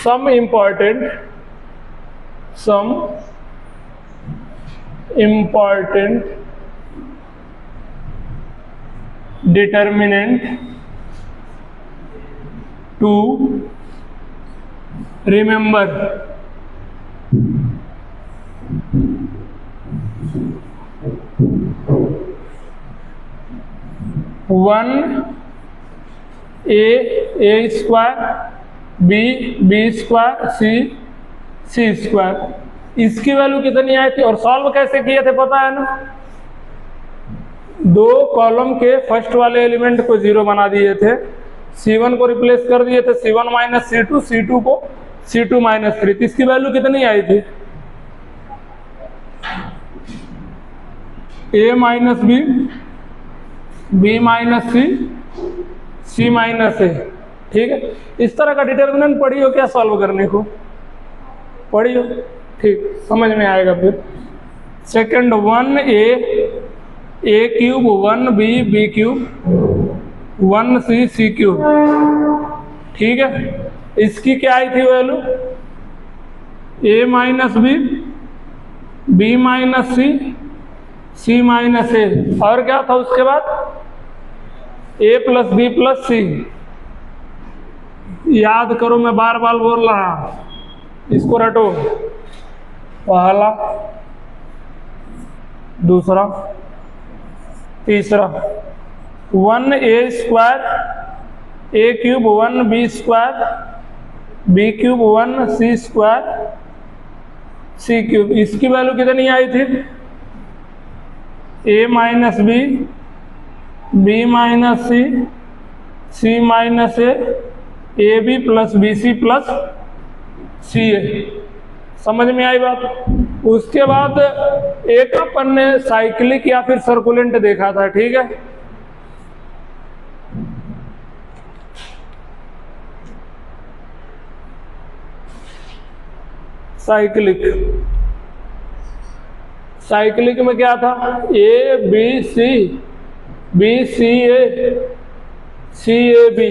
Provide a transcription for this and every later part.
some important determinant to remember. One A square, B square, C square. इसकी value कितनी आई थी और सॉल्व कैसे किए थे पता है ना? दो कॉलम के फर्स्ट वाले एलिमेंट को जीरो बना दिए थे, C1 को रिप्लेस कर दिए थे C1 माइनस C2, C2 को C2 माइनस 3। इसकी वैल्यू कितनी आई थी? A minus B, B minus C, C minus A. ठीक है, इस तरह का डिटर्मिनेंट पढ़ी हो क्या सॉल्व करने को? पढ़ी हो? ठीक, समझ में आएगा फिर। सेकंड, 1 ए क्यूब, 1 बी क्यूब, 1 सी क्यूब। ठीक है, इसकी क्या आई थी वैल्यू? ए minus B minus C minus ए। और क्या था उसके बाद? ए प्लस बी प्लस सी। याद करो, मैं बार बार बोल रहा, इसको रटो। पहला, दूसरा, तीसरा। 1 A square, A cube, 1 B square, B cube, 1 C square, C cube. इसकी वैल्यू कितनी आई थी? A minus B minus C minus A B plus B C plus C A. समझ में आई बात? उसके बाद एक अपन ने साइक्लिक या फिर सर्कुलेंट देखा था। ठीक है, साइक्लिक में क्या था? A B C A B.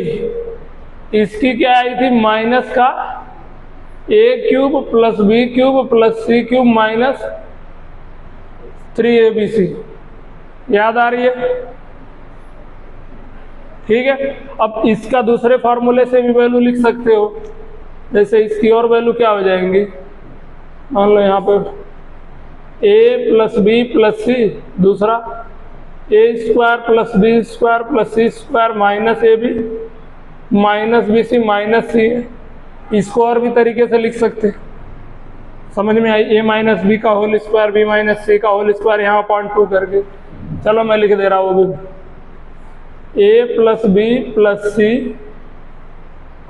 इसकी क्या आई थी? माइनस का A cube plus B cube plus C cube minus 3abc। याद आ रही है? ठीक है, अब इसका दूसरे फार्मूले से भी वैल्यू लिख सकते हो। जैसे इसकी और वैल्यू क्या हो जाएंगी? मान लो यहाँ पे A plus B plus C, दूसरा A square plus B square plus C square minus A B minus B C minus C. इसको और भी तरीके से लिख सकते। समझ में आई? ए माइनस बी का whole square, B minus C का होल स्क्वायर, यहाँ 0.2 करके। चलो मैं लिख दे रहा हूँ वो भी। A plus B plus C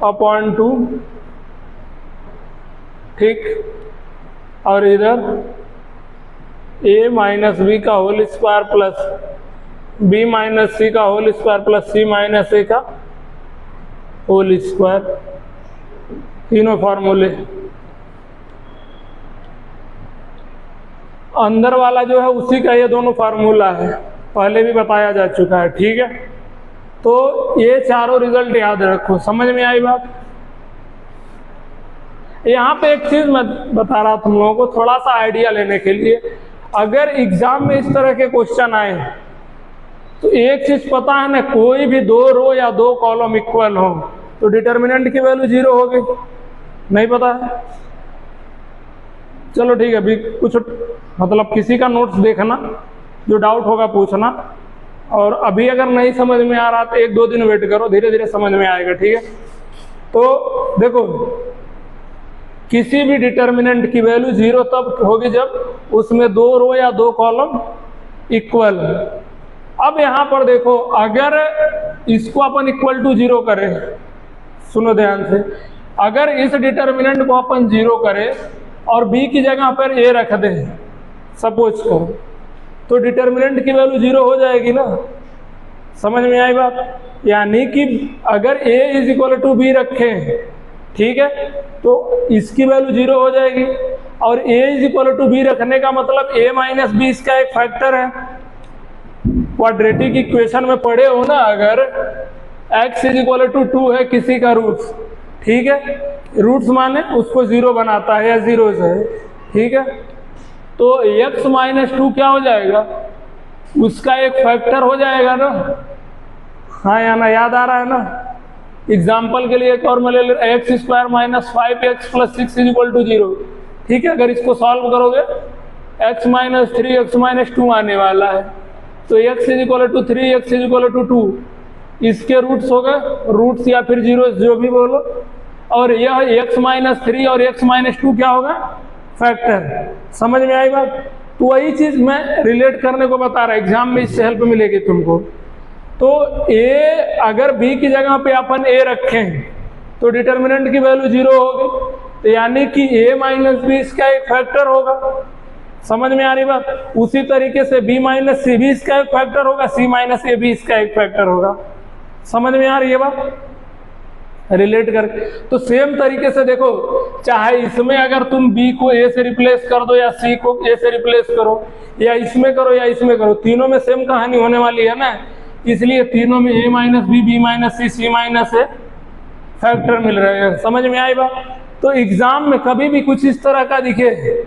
upon 2। ठीक, और इधर ए माइनस बी का whole square plus B minus C का whole square plus C minus A का होल स्क्वायर। तीनों फार्मूले। अंदर वाला जो है उसी का ये दोनों फार्मूला है, पहले भी बताया जा चुका है। ठीक है, तो ये चारों रिजल्ट याद रखो। समझ में आई बात? यहाँ पे एक चीज मैं बता रहा था तुम लोगों को, थोड़ा सा आइडिया लेने के लिए। अगर एग्जाम में इस तरह के क्वेश्चन आए तो एक चीज पता है ना, कोई भी दो रो या दो कॉलम इक्वल हो तो डिटर्मिनेंट की वैल्यू 0 होगी। नहीं पता है? चलो ठीक है, अभी कुछ मतलब किसी का नोट्स देखना, जो डाउट होगा पूछना। और अभी अगर नहीं समझ में आ रहा तो 1-2 दिन वेट करो, धीरे धीरे समझ में आएगा। ठीक है, तो देखो, किसी भी डिटर्मिनेंट की वैल्यू 0 तब होगी जब उसमें दो रो या दो कॉलम इक्वल। अब यहाँ पर देखो, अगर इसको अपन इक्वल टू 0 करें, सुनो ध्यान से, अगर इस डिटर्मिनेंट को अपन 0 करें और b की जगह पर a रख दें, सपोज करो, तो डिटर्मिनेंट की वैल्यू 0 हो जाएगी ना। समझ में आई बात? यानी कि अगर a is equal to b रखें, ठीक है, तो इसकी वैल्यू 0 हो जाएगी। और a is equal to b रखने का मतलब a माइनस बी इसका एक फैक्टर है। क्वाड्रेटिक इक्वेशन में पढ़े हो ना, अगर x इज इक्वल टू 2 है किसी का रूट, ठीक है, रूट्स माने उसको जीरो बनाता है या जीरो से, ठीक है। तो x माइनस 2 क्या हो जाएगा, उसका एक फैक्टर हो जाएगा ना। हाँ या ना, याद आ रहा है ना। एग्जाम्पल के लिए एक और मैं ले ले, x square minus 5x plus 6 is equal to 0, ठीक है। अगर इसको सॉल्व करोगे x माइनस 3 x माइनस 2 आने वाला है, तो x is equal to 3 x is equal to 2, इसके रूट्स हो गए, रूट्स या फिर जीरो जो भी बोलो, और यह x माइनस 3 और x माइनस 2 क्या होगा, फैक्टर। समझ में आई बात। तो वही चीज मैं रिलेट करने को बता रहा, एग्जाम में इससे हेल्प मिलेगी तुमको। तो a अगर b की जगह पे अपन a रखें तो डिटर्मिनेंट की वैल्यू 0 होगी, तो यानी कि a माइनस बी इसका एक फैक्टर होगा। समझ में आ रही बात। उसी तरीके से b माइनस सी भी इसका एक फैक्टर होगा, c माइनस ए भी इसका एक फैक्टर होगा। समझ में आ रही है बात, रिलेट करके। तो सेम तरीके से देखो, चाहे इसमें अगर तुम b को a से रिप्लेस कर दो या c को a से रिप्लेस करो, या इसमें करो या इसमें करो, तीनों में सेम कहानी होने वाली है ना। इसलिए तीनों में a minus B, B minus C, C minus A factor मिल रहे हैं। समझ में आई बात। तो एग्जाम में कभी भी कुछ इस तरह का दिखे,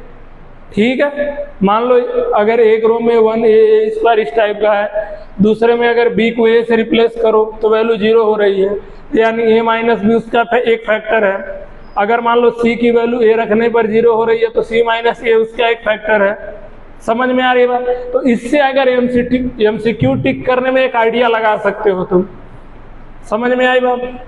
ठीक है, मान लो अगर एक रो में 1a स्क्वायर इस टाइप का है, दूसरे में अगर b को a से रिप्लेस करो तो वैल्यू 0 हो रही है, यानी a माइनस बी उसका एक फैक्टर है। अगर मान लो c की वैल्यू a रखने पर 0 हो रही है तो c माइनस ए उसका एक फैक्टर है। समझ में आ रही है बात। तो इससे अगर एमसीक्यू टिक करने में एक आइडिया लगा सकते हो तुम। समझ में आई बात।